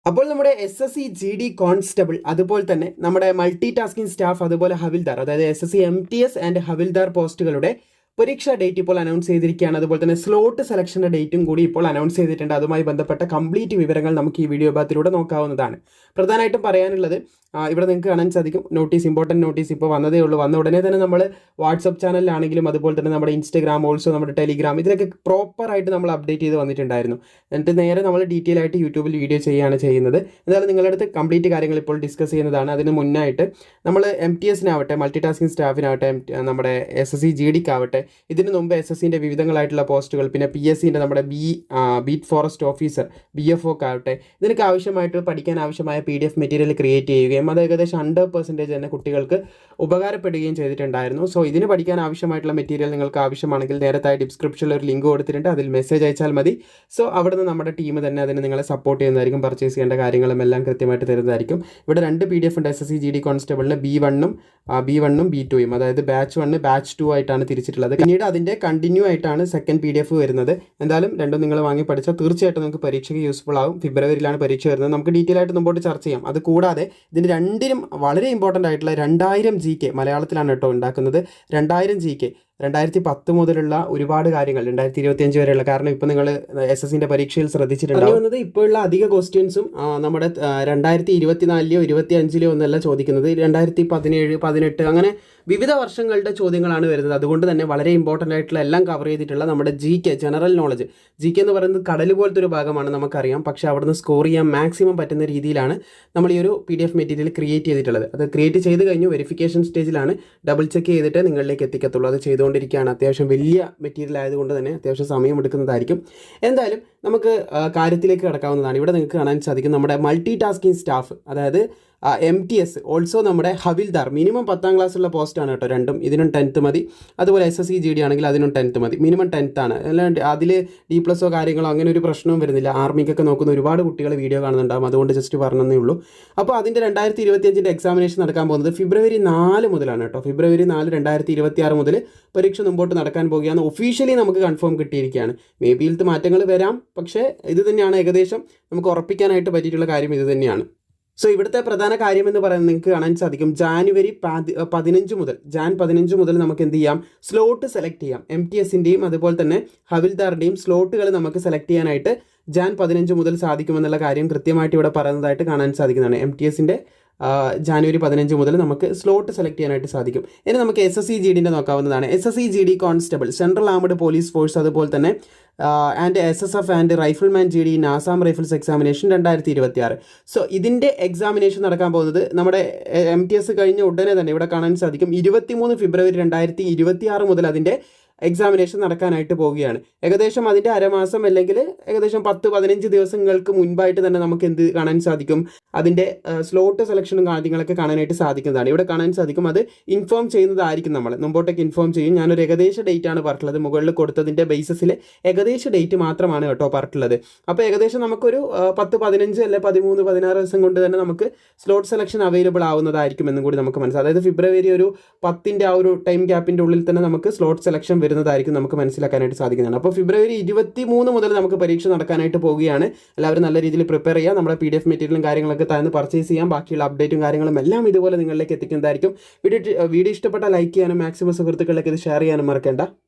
അപ്പോൾ നമ്മുടെ SSC GD constable അതുപോലെ തന്നെ നമ്മുടെ മൾട്ടി ടാസ്കിംഗ് സ്റ്റാഫ് അതുപോലെ ഹവിൽദാർ അതായത് SSC MTS ആൻഡ് ഹവിൽദാർ പോസ്റ്റുകളുടെ പരീക്ഷാ ഡേറ്റ് ഇപ്പോൾ അനൗൺസ് ചെയ്തിരിക്കുകയാണ്. അതുപോലെ തന്നെ സ്ലോട്ട് സെലക്ഷൻ്റെ ഡേറ്റും കൂടി ഇപ്പോൾ അനൗൺസ് ചെയ്തിട്ടുണ്ട്. അതുമായി ബന്ധപ്പെട്ട കംപ്ലീറ്റ് വിവരങ്ങൾ നമുക്ക് ഈ വീഡിയോ ഭാഗത്തിലൂടെ നോക്കാവുന്നതാണ്. പ്രധാനമായിട്ടും പറയാനുള്ളത് ഇവിടെ നിങ്ങൾക്ക് കാണാൻ സാധിക്കും ഇമ്പോർട്ടൻറ്റ് നോട്ടീസ് ഇപ്പോൾ വന്നതേ ഉള്ളൂ. വന്ന ഉടനെ തന്നെ നമ്മൾ വാട്സപ്പ് ചാനലിലാണെങ്കിലും അതുപോലെ തന്നെ നമ്മുടെ ഇൻസ്റ്റഗ്രാം ഓൾസോ നമ്മുടെ ടെലിഗ്രാം ഇതിലൊക്കെ പ്രോപ്പറായിട്ട് നമ്മൾ അപ്ഡേറ്റ് ചെയ്ത് വന്നിട്ടുണ്ടായിരുന്നു. എന്നിട്ട് നേരെ നമ്മൾ ഡീറ്റെയിൽ ആയിട്ട് യൂട്യൂബിൽ വീഡിയോ ചെയ്യുകയാണ് ചെയ്യുന്നത്. എന്തായാലും നിങ്ങളുടെ അടുത്ത് കംപ്ലീറ്റ് കാര്യങ്ങൾ ഇപ്പോൾ ഡിസ്കസ് ചെയ്യുന്നതാണ്. അതിന് മുന്നായിട്ട് നമ്മൾ MTSനാവട്ടെ മൾട്ടി ടാസ്കിംഗ് സ്റ്റാഫിനാവട്ടെ നമ്മുടെ SSC GDക്കാവട്ടെ ഇതിന് മുമ്പ് SSCൻ്റെ വിവിധങ്ങളായിട്ടുള്ള പോസ്റ്റുകൾ പിന്നെ PSCൻ്റെ നമ്മുടെ ബീറ്റ് ഫോറസ്റ്റ് ഓഫീസർ BFOക്കാവട്ടെ ഇതിനൊക്കെ ആവശ്യമായിട്ട് പഠിക്കാൻ ആവശ്യമായ PDF മെറ്റീരിയൽ ക്രിയേറ്റ് ചെയ്യുകയും അത് ഏകദേശം 100% തന്നെ കുട്ടികൾക്ക് ഉപകാരപ്പെടുകയും ചെയ്തിട്ടുണ്ടായിരുന്നു. സോ ഇതിന് പഠിക്കാൻ ആവശ്യമായിട്ടുള്ള മെറ്റീരിയൽ നിങ്ങൾക്ക് ആവശ്യമാണെങ്കിൽ നേരത്തെ ഡിസ്ക്രിപ്ഷനിൽ ഒരു ലിങ്ക് കൊടുത്തിട്ടുണ്ട്. അതിൽ മെസ്സേജ് അയച്ചാൽ മതി. സോ അവിടെ നിന്ന് നമ്മുടെ ടീം തന്നെ അതിന് നിങ്ങളെ സപ്പോർട്ട് ചെയ്യുന്നതായിരിക്കും. പർച്ചേസ് ചെയ്യേണ്ട കാര്യങ്ങളും എല്ലാം കൃത്യമായിട്ട് തരുന്നതായിരിക്കും. ഇവിടെ 2 PDF ഉണ്ട് SSC GD കോൺസ്റ്റബിളിന് B1ഉം B2ഉം അതായത് ബാച്ച് 1 ബാച്ച് 2 ആയിട്ടാണ് തിരിച്ചിട്ടുള്ളത്. പിന്നീട് അതിൻ്റെ കണ്ടിന്യൂ ആയിട്ടാണ് സെക്കൻഡ് PDF വരുന്നത്. എന്തായാലും രണ്ടും നിങ്ങൾ വാങ്ങി പഠിച്ചാൽ തീർച്ചയായിട്ടും നിങ്ങൾക്ക് പരീക്ഷയ്ക്ക് യൂസ്ഫുൾ ആവും. ഫെബ്രുവരിയിലാണ് പരീക്ഷ വരുന്നത്. നമുക്ക് ഡീറ്റെയിൽ ആയിട്ട് മുമ്പോട്ട് ചർച്ച ചെയ്യാം. അത് കൂടാതെ ഇതിന് രണ്ടിനും വളരെ ഇമ്പോർട്ടൻ്റ് ആയിട്ടുള്ള 2000 GK മലയാളത്തിലാണ് കേട്ടോ ഉണ്ടാക്കുന്നത്. 2000 GK 2010 മുതലുള്ള ഒരുപാട് കാര്യങ്ങൾ 2025 വരെയുള്ള കാരണം ഇപ്പോൾ നിങ്ങൾ SSCൻ്റെ പരീക്ഷയിൽ ശ്രദ്ധിച്ചിട്ടുണ്ടാവും. വന്നത് ഇപ്പോഴുള്ള അധിക ക്വസ്റ്റ്യൻസും നമ്മുടെ 2024 25 ഒന്നല്ല ചോദിക്കുന്നത്. 2017 18 അങ്ങനെ വിവിധ വർഷങ്ങളുടെ ചോദ്യങ്ങളാണ് വരുന്നത്. അതുകൊണ്ട് തന്നെ വളരെ ഇമ്പോർട്ടൻ്റ് ആയിട്ടുള്ള എല്ലാം കവർ ചെയ്തിട്ടുള്ള നമ്മുടെ GK ജനറൽ നോളജ് GK എന്ന് പറയുന്നത് കടൽ പോലത്തെ ഒരു ഭാഗമാണ് നമുക്കറിയാം. പക്ഷേ അവിടുന്ന് സ്കോർ ചെയ്യാൻ മാക്സിമം പറ്റുന്ന രീതിയിലാണ് നമ്മൾ ഈ ഒരു PDF മെറ്റീരിയൽ ക്രിയേറ്റ് ചെയ്തിട്ടുള്ളത്. അത് ക്രിയേറ്റ് ചെയ്ത് കഴിഞ്ഞു വെരിഫിക്കേഷൻ സ്റ്റേജിലാണ് ഡബിൾ ചെക്ക് ചെയ്തിട്ട് നിങ്ങളിലേക്ക് എത്തിക്കത്തുള്ളൂ. അത് ചെയ്തുകൊണ്ടിരിക്കുകയാണ്. അത്യാവശ്യം വലിയ മെറ്റീരിയൽ ആയതുകൊണ്ട് തന്നെ അത്യാവശ്യം സമയം എടുക്കുന്നതായിരിക്കും. എന്തായാലും നമുക്ക് കാര്യത്തിലേക്ക് കടക്കാവുന്നതാണ്. ഇവിടെ നിങ്ങൾക്ക് കാണാൻ സാധിക്കും നമ്മുടെ മൾട്ടി ടാസ്കിംഗ് സ്റ്റാഫ് അതായത് MTS ഓൾസോ നമ്മുടെ ഹവിൽദാർ മിനിമം 10ാം ക്ലാസ്സുള്ള പോസ്റ്റാണ് കേട്ടോ രണ്ടും. ഇതിനും 10th മതി. അതുപോലെ SSC GD ആണെങ്കിൽ അതിനും 10th മതി. മിനിമം 10th ആണ്. അല്ലാണ്ട് അതിൽ D+ഓ കാര്യങ്ങളോ അങ്ങനെ ഒരു പ്രശ്നവും വരുന്നില്ല. ആർമിക്കൊക്കെ നോക്കുന്ന ഒരുപാട് കുട്ടികൾ വീഡിയോ കാണുന്നുണ്ടാകും. അതുകൊണ്ട് ജസ്റ്റ് പറഞ്ഞതേ ഉള്ളൂ. അപ്പോൾ അതിൻ്റെ 2025 എക്സാമിനേഷൻ നടക്കാൻ പോകുന്നത് ഫെബ്രുവരി 4 മുതലാണ് കേട്ടോ. ഫെബ്രുവരി 4 2026 മുതൽ പരീക്ഷ മുമ്പോട്ട് നടക്കാൻ പോകുകയാണ്. ഒഫീഷ്യലി നമുക്ക് കൺഫേം കിട്ടിയിരിക്കുകയാണ്. മേ ബി ഇതിൽ മാറ്റങ്ങൾ വരാം. പക്ഷേ ഇത് തന്നെയാണ് ഏകദേശം നമുക്ക് ഉറപ്പിക്കാനായിട്ട് പറ്റിയിട്ടുള്ള കാര്യം ഇത് തന്നെയാണ്. സോ ഇവിടുത്തെ പ്രധാന കാര്യം എന്ന് പറയുന്നത് നിങ്ങൾക്ക് കാണാൻ സാധിക്കും ജാനുവരി 15 മുതൽ നമുക്ക് എന്ത് ചെയ്യാം സ്ലോട്ട് സെലക്ട് ചെയ്യാം. MTSൻ്റെയും അതുപോലെ തന്നെ ഹവിൽദാറിൻ്റെയും സ്ലോട്ടുകൾ നമുക്ക് സെലക്ട് ചെയ്യാനായിട്ട് Jan 15 മുതൽ സാധിക്കുമെന്നുള്ള കാര്യം കൃത്യമായിട്ട് ഇവിടെ പറയുന്നതായിട്ട് കാണാൻ സാധിക്കുന്നതാണ്. MTSൻ്റെ ജാനുവരി 15 മുതൽ നമുക്ക് സ്ലോട്ട് സെലക്ട് ചെയ്യാനായിട്ട് സാധിക്കും. ഇനി നമുക്ക് SSC GDൻ്റെ നോക്കാവുന്നതാണ്. SSC GD constable central armed police force അതുപോലെ തന്നെ and SSF and rifleman GD in Assam rifles examination 2026. So ഇതിൻ്റെ എക്സാമിനേഷൻ നടക്കാൻ പോകുന്നത് നമ്മുടെ MTS കഴിഞ്ഞ ഉടനെ തന്നെ ഇവിടെ കാണാൻ സാധിക്കും 23 ഫെബ്രുവരി 2026 മുതൽ അതിൻ്റെ എക്സാമിനേഷൻ നടക്കാനായിട്ട് പോവുകയാണ്. ഏകദേശം അതിൻ്റെ അരമാസം അല്ലെങ്കിൽ ഏകദേശം 10-15 ദിവസങ്ങൾക്ക് മുൻപായിട്ട് തന്നെ നമുക്ക് എന്ത് കാണാൻ സാധിക്കും അതിൻ്റെ സ്ലോട്ട് സെലക്ഷനും കാര്യങ്ങളൊക്കെ കാണാനായിട്ട് സാധിക്കുന്നതാണ്. ഇവിടെ കാണാൻ സാധിക്കും അത് ഇൻഫോം ചെയ്യുന്നതായിരിക്കും. നമ്മൾ മുമ്പോട്ടേക്ക് ഇൻഫോം ചെയ്യും. ഞാനൊരു ഏകദേശ ഡേറ്റ് ആണ് പറഞ്ഞിട്ടുള്ളത്. മുകളിൽ കൊടുത്തതിൻ്റെ ബേസിസിൽ ഏകദേശ ഡേറ്റ് മാത്രമാണ് കേട്ടോ പറഞ്ഞിട്ടുള്ളത്. അപ്പോൾ ഏകദേശം നമുക്കൊരു 10-15 അല്ലെ 13-16 ദിവസം കൊണ്ട് തന്നെ നമുക്ക് സ്ലോട്ട് സെലക്ഷൻ അവൈലബിൾ ആവുന്നതായിരിക്കും എന്നും കൂടി നമുക്ക് മനസ്സിലാവും. അതായത് ഫെബ്രുവരി ഒരു 10ൻ്റെ ആ ഒരു ടൈം ഗ്യാപ്പിൻ്റെ ഉള്ളിൽ തന്നെ നമുക്ക് സ്ലോട്ട് സെലക്ഷൻ വരുന്നതായിരിക്കും നമുക്ക് മനസ്സിലാക്കാനായിട്ട് സാധിക്കുന്നതാണ്. അപ്പോൾ ഫെബ്രുവരി 23 മുതൽ നമുക്ക് പരീക്ഷ നടക്കാനായിട്ട് പോവുകയാണ്. എല്ലാവരും നല്ല രീതിയിൽ പ്രിപ്പയർ ചെയ്യുക. നമ്മുടെ PDF മെറ്റീരിയലും കാര്യങ്ങളൊക്കെ താഴ്ന്ന് പർച്ചേസ് ചെയ്യാം. ബാക്കിയുള്ള അപ്ഡേറ്റും കാര്യങ്ങളും എല്ലാം ഇതുപോലെ നിങ്ങളിലേക്ക് എത്തിക്കുന്നതായിരിക്കും. വീഡിയോ ഇഷ്ടപ്പെട്ടാൽ ലൈക്ക് ചെയ്യാനും മാക്സിമം സുഹൃത്തുക്കളിലേക്ക് ഇത് ഷെയർ ചെയ്യാനും മറക്കേണ്ട.